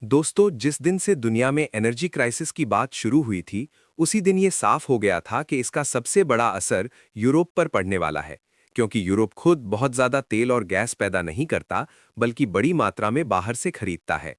दोस्तों, जिस दिन से दुनिया में एनर्जी क्राइसिस की बात शुरू हुई थी, उसी दिन ये साफ हो गया था कि इसका सबसे बड़ा असर यूरोप पर पड़ने वाला है, क्योंकि यूरोप खुद बहुत ज़्यादा तेल और गैस पैदा नहीं करता, बल्कि बड़ी मात्रा में बाहर से खरीदता है।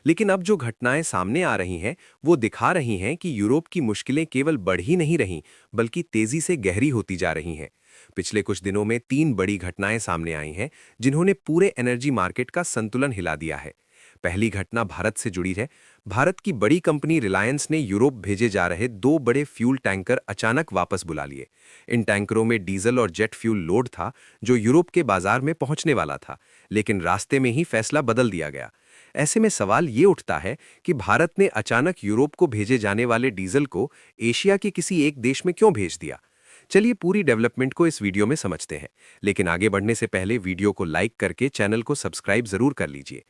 लेकिन अब जो घटनाएं सामने आ रही हैं, वो दिखा रही हैं कि यूरोप की मुश्किलें केवल बढ़ ही नहीं रहीं, बल्कि तेज़ी से गहरी होती जा रही हैं। पिछले कुछ दिनों में 3 बड़ी घटनाएं सामने आई हैं, जिन्होंने पूरे एनर्जी मार्केट का संतुलन हिला दिया है। पहली घटना भारत से जुड़ी है। भारत की बड़ी कंपनी रिलायंस ने यूरोप भेजे जा रहे 2 बड़े फ्यूल टैंकर अचानक वापस बुला लिए। इन टैंकरों में डीजल और जेट फ्यूल लोड था, जो यूरोप के बाजार में पहुंचने वाला था, लेकिन रास्ते में ही फैसला बदल दिया गया। ऐसे में सवाल ये उठता है कि भारत ने अचानक यूरोप को भेजे जाने वाले डीजल को एशिया के किसी एक देश में क्यों भेज दिया। चलिए पूरी डेवलपमेंट को इस वीडियो में समझते हैं। लेकिन आगे बढ़ने से पहले वीडियो को लाइक करके चैनल को सब्सक्राइब जरूर कर लीजिए।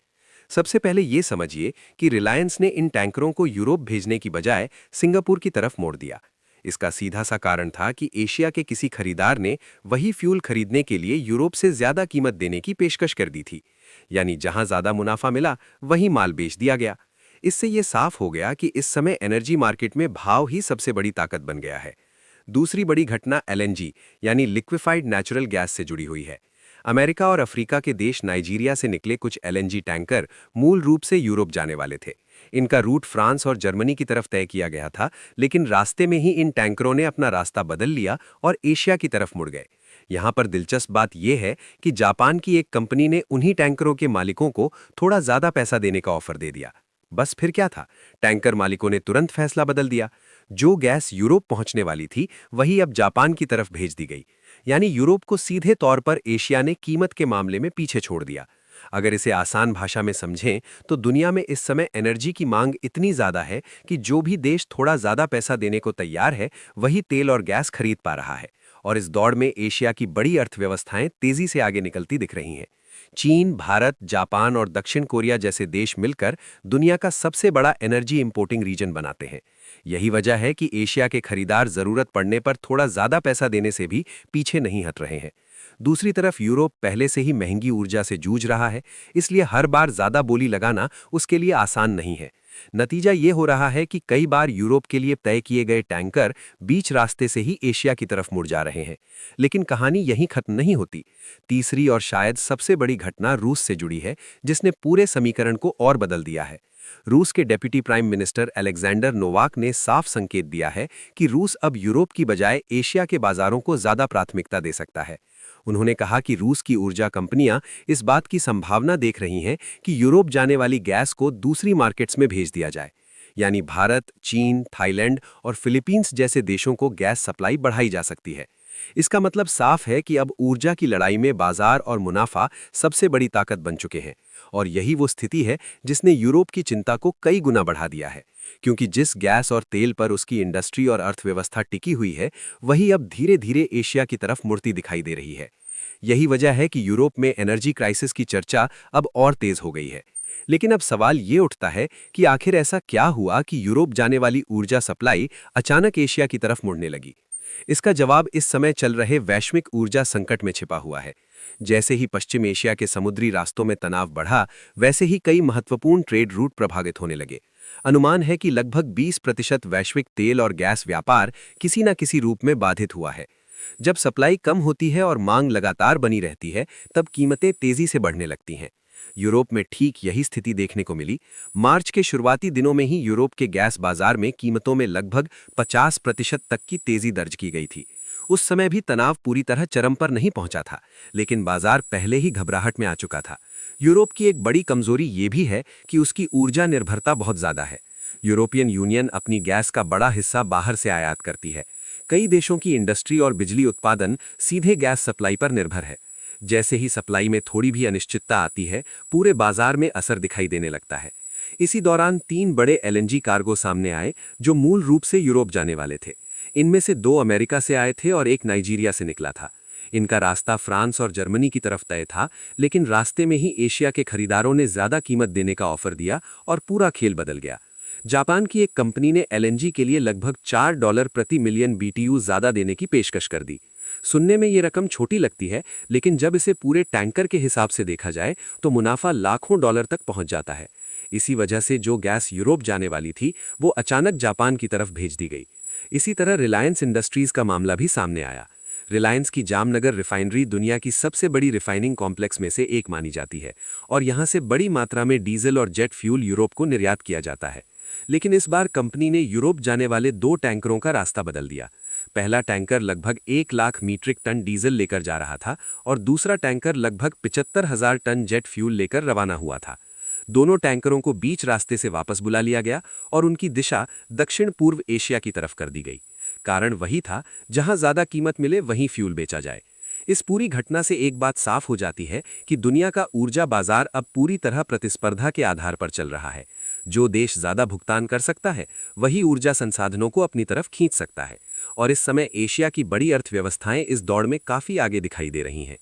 सबसे पहले ये समझिए कि रिलायंस ने इन टैंकरों को यूरोप भेजने की बजाय सिंगापुर की तरफ मोड़ दिया। इसका सीधा सा कारण था कि एशिया के किसी खरीदार ने वही फ्यूल खरीदने के लिए यूरोप से ज्यादा कीमत देने की पेशकश कर दी थी। यानी जहां ज्यादा मुनाफा मिला, वही माल बेच दिया गया। इससे ये साफ हो गया कि इस समय एनर्जी मार्केट में भाव ही सबसे बड़ी ताकत बन गया है। दूसरी बड़ी घटना एलएनजी यानी लिक्विफाइड नेचुरल गैस से जुड़ी हुई है। अमेरिका और अफ्रीका के देश नाइजीरिया से निकले कुछ एलएनजी टैंकर मूल रूप से यूरोप जाने वाले थे। इनका रूट फ्रांस और जर्मनी की तरफ तय किया गया था, लेकिन रास्ते में ही इन टैंकरों ने अपना रास्ता बदल लिया और एशिया की तरफ मुड़ गए। यहाँ पर दिलचस्प बात यह है कि जापान की एक कंपनी ने उन्हीं टैंकरों के मालिकों को थोड़ा ज्यादा पैसा देने का ऑफर दे दिया। बस फिर क्या था, टैंकर मालिकों ने तुरंत फैसला बदल दिया। जो गैस यूरोप पहुंचने वाली थी, वही अब जापान की तरफ भेज दी गई। यानी यूरोप को सीधे तौर पर एशिया ने कीमत के मामले में पीछे छोड़ दिया। अगर इसे आसान भाषा में समझें तो दुनिया में इस समय एनर्जी की मांग इतनी ज्यादा है कि जो भी देश थोड़ा ज्यादा पैसा देने को तैयार है, वही तेल और गैस खरीद पा रहा है। और इस दौड़ में एशिया की बड़ी अर्थव्यवस्थाएं तेजी से आगे निकलती दिख रही हैं। चीन, भारत, जापान और दक्षिण कोरिया जैसे देश मिलकर दुनिया का सबसे बड़ा एनर्जी इंपोर्टिंग रीजन बनाते हैं। यही वजह है कि एशिया के खरीदार जरूरत पड़ने पर थोड़ा ज्यादा पैसा देने से भी पीछे नहीं हट रहे हैं। दूसरी तरफ यूरोप पहले से ही महंगी ऊर्जा से जूझ रहा है, इसलिए हर बार ज्यादा बोली लगाना उसके लिए आसान नहीं है। नतीजा ये हो रहा है कि कई बार यूरोप के लिए तय किए गए टैंकर बीच रास्ते से ही एशिया की तरफ मुड़ जा रहे हैं। लेकिन कहानी यहीं खत्म नहीं होती। तीसरी और शायद सबसे बड़ी घटना रूस से जुड़ी है, जिसने पूरे समीकरण को और बदल दिया है। रूस के deputy prime minister Alexander Novak ने साफ संकेत दिया है कि रूस अब यूरोप की बजाय एशिया के बाजारों को ज्यादा प्राथमिकता दे सकता है। उन्होंने कहा कि रूस की ऊर्जा कंपनियां इस बात की संभावना देख रही हैं कि यूरोप जाने वाली गैस को दूसरी मार्केट्स में भेज दिया जाए। यानी भारत, चीन, थाईलैंड और फिलीपींस जैसे देशों को गैस सप्लाई बढ़ाई जा सकती है। इसका मतलब साफ है कि अब ऊर्जा की लड़ाई में बाजार और मुनाफा सबसे बड़ी ताकत बन चुके हैं। और यही वो स्थिति है जिसने यूरोप की चिंता को कई गुना बढ़ा दिया है, क्योंकि जिस गैस और तेल पर उसकी इंडस्ट्री और अर्थव्यवस्था टिकी हुई है, वही अब धीरे धीरे एशिया की तरफ मुड़ती दिखाई दे रही है। यही वजह है कि यूरोप में एनर्जी क्राइसिस की चर्चा अब और तेज हो गई है। लेकिन अब सवाल ये उठता है कि आखिर ऐसा क्या हुआ कि यूरोप जाने वाली ऊर्जा सप्लाई अचानक एशिया की तरफ मुड़ने लगी। इसका जवाब इस समय चल रहे वैश्विक ऊर्जा संकट में छिपा हुआ है। जैसे ही पश्चिम एशिया के समुद्री रास्तों में तनाव बढ़ा, वैसे ही कई महत्वपूर्ण ट्रेड रूट प्रभावित होने लगे। अनुमान है कि लगभग 20% वैश्विक तेल और गैस व्यापार किसी न किसी रूप में बाधित हुआ है। जब सप्लाई कम होती है और मांग लगातार बनी रहती है, तब कीमतें तेजी से बढ़ने लगती हैं। यूरोप में ठीक यही स्थिति देखने को मिली। मार्च के शुरुआती दिनों में ही यूरोप के गैस बाजार में कीमतों में लगभग 50% तक की तेजी दर्ज की गई थी। उस समय भी तनाव पूरी तरह चरम पर नहीं पहुंचा था, लेकिन बाजार पहले ही घबराहट में आ चुका था। यूरोप की एक बड़ी कमजोरी ये भी है कि उसकी ऊर्जा निर्भरता बहुत ज्यादा है। यूरोपियन यूनियन अपनी गैस का बड़ा हिस्सा बाहर से आयात करती है। कई देशों की इंडस्ट्री और बिजली उत्पादन सीधे गैस सप्लाई पर निर्भर है। जैसे ही सप्लाई में थोड़ी भी अनिश्चितता आती है, पूरे बाजार में असर दिखाई देने लगता है। इसी दौरान 3 बड़े एलएनजी कार्गो सामने आए, जो मूल रूप से यूरोप जाने वाले थे। इनमें से 2 अमेरिका से आए थे और एक नाइजीरिया से निकला था। इनका रास्ता फ्रांस और जर्मनी की तरफ तय था, लेकिन रास्ते में ही एशिया के खरीदारों ने ज्यादा कीमत देने का ऑफर दिया और पूरा खेल बदल गया। जापान की एक कंपनी ने एलएनजी के लिए लगभग $4 प्रति मिलियन बीटीयू ज्यादा देने की पेशकश कर दी। सुनने में ये रकम छोटी लगती है, लेकिन जब इसे पूरे टैंकर के हिसाब से देखा जाए तो मुनाफा लाखों डॉलर तक पहुंच जाता है। इसी वजह से जो गैस यूरोप जाने वाली थी वो अचानक जापान की तरफ भेज दी गई। इसी तरह रिलायंस इंडस्ट्रीज का मामला भी सामने आया। रिलायंस की जामनगर रिफाइनरी दुनिया की सबसे बड़ी रिफाइनिंग कॉम्प्लेक्स में से एक मानी जाती है और यहां से बड़ी मात्रा में डीजल और जेट फ्यूल यूरोप को निर्यात किया जाता है। लेकिन इस बार कंपनी ने यूरोप जाने वाले 2 टैंकरों का रास्ता बदल दिया। पहला टैंकर लगभग 1 लाख मीट्रिक टन डीजल लेकर जा रहा था और दूसरा टैंकर लगभग 75,000 टन जेट फ्यूल लेकर रवाना हुआ था। दोनों टैंकरों को बीच रास्ते से वापस बुला लिया गया और उनकी दिशा दक्षिण पूर्व एशिया की तरफ कर दी गई। कारण वही था, जहां ज्यादा कीमत मिले वहीं फ्यूल बेचा जाए। इस पूरी घटना से एक बात साफ हो जाती है कि दुनिया का ऊर्जा बाजार अब पूरी तरह प्रतिस्पर्धा के आधार पर चल रहा है। जो देश ज्यादा भुगतान कर सकता है वही ऊर्जा संसाधनों को अपनी तरफ खींच सकता है और इस समय एशिया की बड़ी अर्थव्यवस्थाएं इस दौड़ में काफी आगे दिखाई दे रही हैं।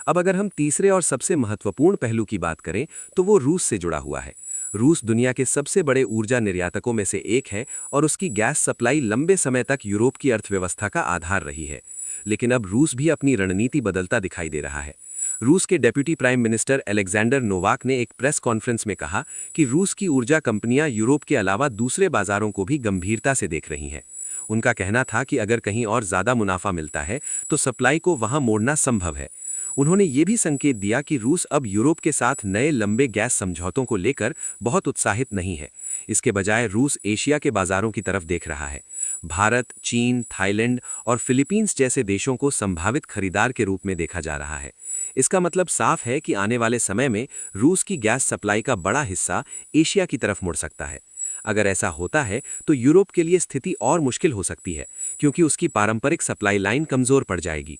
अब अगर हम तीसरे और सबसे महत्वपूर्ण पहलू की बात करें तो वो रूस से जुड़ा हुआ है। रूस दुनिया के सबसे बड़े ऊर्जा निर्यातकों में से एक है और उसकी गैस सप्लाई लंबे समय तक यूरोप की अर्थव्यवस्था का आधार रही है। लेकिन अब रूस भी अपनी रणनीति बदलता दिखाई दे रहा है। रूस के deputy prime minister Alexander Novak ने एक प्रेस कॉन्फ्रेंस में कहा कि रूस की ऊर्जा कंपनियां यूरोप के अलावा दूसरे बाजारों को भी गंभीरता से देख रही हैं। उनका कहना था कि अगर कहीं और ज्यादा मुनाफा मिलता है तो सप्लाई को वहां मोड़ना संभव है। उन्होंने ये भी संकेत दिया कि रूस अब यूरोप के साथ नए लंबे गैस समझौतों को लेकर बहुत उत्साहित नहीं है। इसके बजाय रूस एशिया के बाजारों की तरफ देख रहा है। भारत, चीन, थाईलैंड और फिलीपींस जैसे देशों को संभावित खरीदार के रूप में देखा जा रहा है। इसका मतलब साफ है कि आने वाले समय में रूस की गैस सप्लाई का बड़ा हिस्सा एशिया की तरफ मुड़ सकता है। अगर ऐसा होता है तो यूरोप के लिए स्थिति और मुश्किल हो सकती है, क्योंकि उसकी पारंपरिक सप्लाई लाइन कमजोर पड़ जाएगी।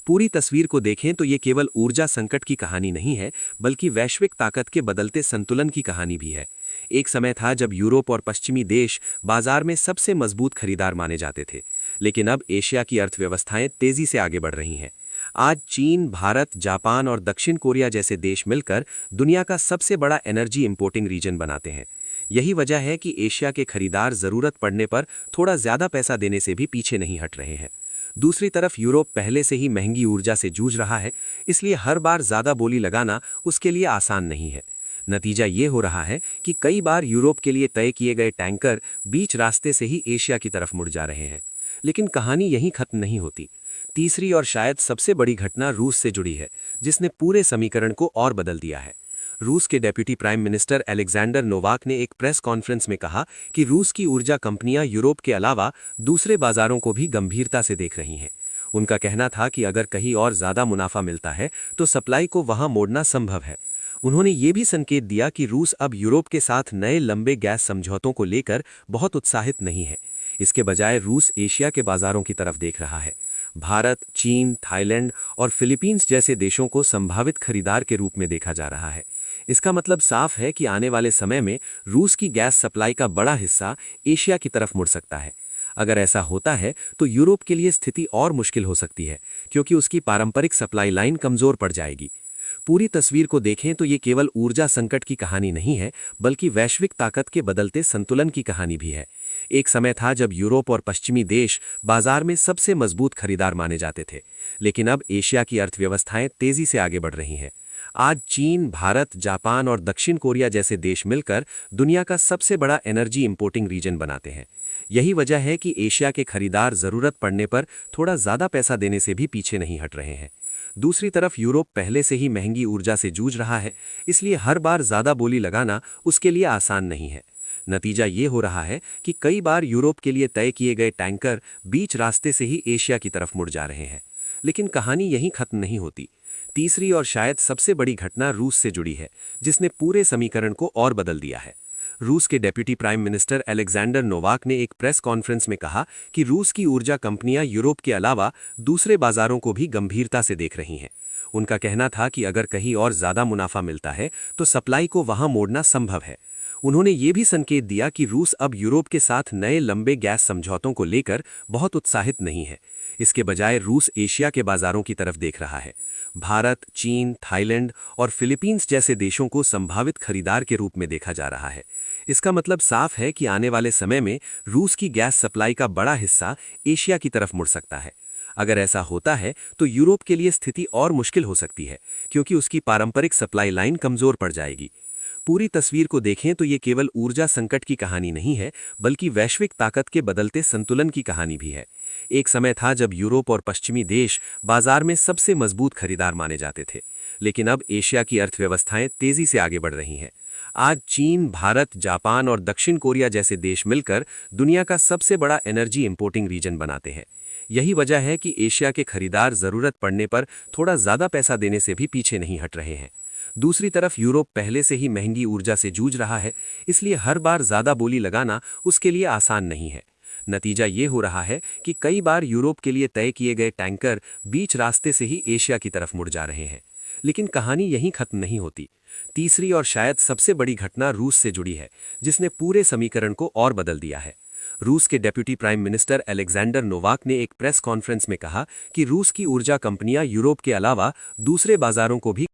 पूरी तस्वीर को देखें तो ये केवल ऊर्जा संकट की कहानी नहीं है, बल्कि वैश्विक ताकत के बदलते संतुलन की कहानी भी है। एक समय था जब यूरोप और पश्चिमी देश बाजार में सबसे मजबूत खरीदार माने जाते थे, लेकिन अब एशिया की अर्थव्यवस्थाएं तेजी से आगे बढ़ रही हैं। आज चीन, भारत, जापान और दक्षिण कोरिया जैसे देश मिलकर दुनिया का सबसे बड़ा एनर्जी इंपोर्टिंग रीजन बनाते हैं। यही वजह है कि एशिया के खरीदार जरूरत पड़ने पर थोड़ा ज्यादा पैसा देने से भी पीछे नहीं हट रहे हैं। दूसरी तरफ यूरोप पहले से ही महंगी ऊर्जा से जूझ रहा है, इसलिए हर बार ज्यादा बोली लगाना उसके लिए आसान नहीं है। नतीजा ये हो रहा है कि कई बार यूरोप के लिए तय किए गए टैंकर बीच रास्ते से ही एशिया की तरफ मुड़ जा रहे हैं। लेकिन कहानी यहीं खत्म नहीं होती। तीसरी और शायद सबसे बड़ी घटना रूस से जुड़ी है, जिसने पूरे समीकरण को और बदल दिया है। रूस के deputy prime minister Alexander Novak ने एक प्रेस कॉन्फ्रेंस में कहा कि रूस की ऊर्जा कंपनियां यूरोप के अलावा दूसरे बाजारों को भी गंभीरता से देख रही हैं। उनका कहना था कि अगर कहीं और ज्यादा मुनाफा मिलता है तो सप्लाई को वहां मोड़ना संभव है। उन्होंने ये भी संकेत दिया कि रूस अब यूरोप के साथ नए लंबे गैस समझौतों को लेकर बहुत उत्साहित नहीं है। इसके बजाय रूस एशिया के बाजारों की तरफ देख रहा है। भारत, चीन, थाईलैंड और फिलीपींस जैसे देशों को संभावित खरीदार के रूप में देखा जा रहा है। इसका मतलब साफ है कि आने वाले समय में रूस की गैस सप्लाई का बड़ा हिस्सा एशिया की तरफ मुड़ सकता है। अगर ऐसा होता है तो यूरोप के लिए स्थिति और मुश्किल हो सकती है, क्योंकि उसकी पारंपरिक सप्लाई लाइन कमजोर पड़ जाएगी। पूरी तस्वीर को देखें तो ये केवल ऊर्जा संकट की कहानी नहीं है, बल्कि वैश्विक ताकत के बदलते संतुलन की कहानी भी है। एक समय था जब यूरोप और पश्चिमी देश बाजार में सबसे मजबूत खरीदार माने जाते थे, लेकिन अब एशिया की अर्थव्यवस्थाएं तेजी से आगे बढ़ रही हैं। आज चीन, भारत, जापान और दक्षिण कोरिया जैसे देश मिलकर दुनिया का सबसे बड़ा एनर्जी इंपोर्टिंग रीजन बनाते हैं। यही वजह है कि एशिया के खरीदार जरूरत पड़ने पर थोड़ा ज्यादा पैसा देने से भी पीछे नहीं हट रहे हैं। दूसरी तरफ यूरोप पहले से ही महंगी ऊर्जा से जूझ रहा है, इसलिए हर बार ज्यादा बोली लगाना उसके लिए आसान नहीं है। नतीजा ये हो रहा है कि कई बार यूरोप के लिए तय किए गए टैंकर बीच रास्ते से ही एशिया की तरफ मुड़ जा रहे हैं। लेकिन कहानी यहीं खत्म नहीं होती। तीसरी और शायद सबसे बड़ी घटना रूस से जुड़ी है, जिसने पूरे समीकरण को और बदल दिया है। रूस के deputy prime minister Alexander Novak ने एक प्रेस कॉन्फ्रेंस में कहा कि रूस की ऊर्जा कंपनियां यूरोप के अलावा दूसरे बाजारों को भी गंभीरता से देख रही हैं। उनका कहना था कि अगर कहीं और ज्यादा मुनाफा मिलता है तो सप्लाई को वहां मोड़ना संभव है। उन्होंने ये भी संकेत दिया कि रूस अब यूरोप के साथ नए लंबे गैस समझौतों को लेकर बहुत उत्साहित नहीं है। इसके बजाय रूस एशिया के बाजारों की तरफ देख रहा है। भारत, चीन, थाईलैंड और फिलीपींस जैसे देशों को संभावित खरीदार के रूप में देखा जा रहा है। इसका मतलब साफ है कि आने वाले समय में रूस की गैस सप्लाई का बड़ा हिस्सा एशिया की तरफ मुड़ सकता है। अगर ऐसा होता है तो यूरोप के लिए स्थिति और मुश्किल हो सकती है, क्योंकि उसकी पारंपरिक सप्लाई लाइन कमजोर पड़ जाएगी। पूरी तस्वीर को देखें तो ये केवल ऊर्जा संकट की कहानी नहीं है, बल्कि वैश्विक ताकत के बदलते संतुलन की कहानी भी है। एक समय था जब यूरोप और पश्चिमी देश बाजार में सबसे मजबूत खरीदार माने जाते थे, लेकिन अब एशिया की अर्थव्यवस्थाएं तेजी से आगे बढ़ रही हैं। आज चीन, भारत, जापान और दक्षिण कोरिया जैसे देश मिलकर दुनिया का सबसे बड़ा एनर्जी इंपोर्टिंग रीजन बनाते हैं। यही वजह है कि एशिया के खरीदार जरूरत पड़ने पर थोड़ा ज्यादा पैसा देने से भी पीछे नहीं हट रहे हैं। दूसरी तरफ यूरोप पहले से ही महंगी ऊर्जा से जूझ रहा है, इसलिए हर बार ज्यादा बोली लगाना उसके लिए आसान नहीं है। नतीजा ये हो रहा है कि कई बार यूरोप के लिए तय किए गए टैंकर बीच रास्ते से ही एशिया की तरफ मुड़ जा रहे हैं। लेकिन कहानी यहीं खत्म नहीं होती। तीसरी और शायद सबसे बड़ी घटना रूस से जुड़ी है, जिसने पूरे समीकरण को और बदल दिया है। रूस के deputy prime minister Alexander Novak ने एक प्रेस कॉन्फ्रेंस में कहा कि रूस की ऊर्जा कंपनियां यूरोप के अलावा दूसरे बाजारों को भी